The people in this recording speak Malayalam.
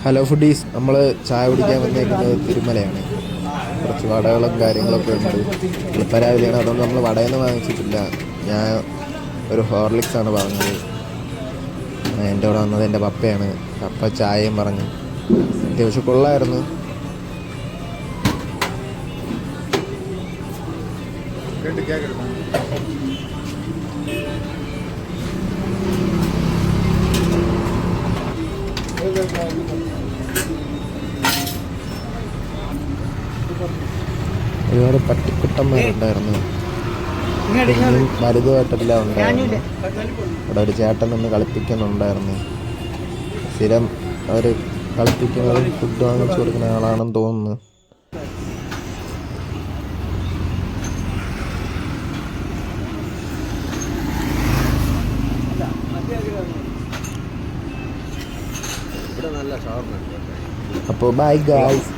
ഹലോ ഫുഡീസ്, നമ്മൾ ചായ കുടിക്കാൻ വന്നേക്കുന്നത് തിരുമലയാണ്. കുറച്ച് വടകളും കാര്യങ്ങളൊക്കെ ഉണ്ട്. എളുപ്പരാവിലെയാണ്, അതുകൊണ്ട് നമ്മൾ വടയൊന്നും വാങ്ങിച്ചിട്ടില്ല. ഞാൻ ഒരു ഹോർലിക്സാണ് പറഞ്ഞത്. എൻ്റെ കൂടെ വന്നത് എൻ്റെ പപ്പയാണ്. പപ്പ ചായയും പറഞ്ഞു. അത്യാവശ്യം കൊള്ളായിരുന്നു. ഒരുപാട് പട്ടിക്കുട്ടന്മാരുണ്ടായിരുന്നു. കുഞ്ഞും വലുതുമായിട്ടെല്ലാം ഉണ്ടായിരുന്നു. അവിടെ ഒരു ചേട്ടൻ നിന്ന് കളിപ്പിക്കുന്നുണ്ടായിരുന്നു. സ്ഥിരം അവർ കളിപ്പിക്കുന്നതും ഫുഡ് വാങ്ങിച്ചു കൊടുക്കുന്ന ആളാണെന്ന് തോന്നുന്നു. അപ്പോൾ ബൈ ഗായ്സ്.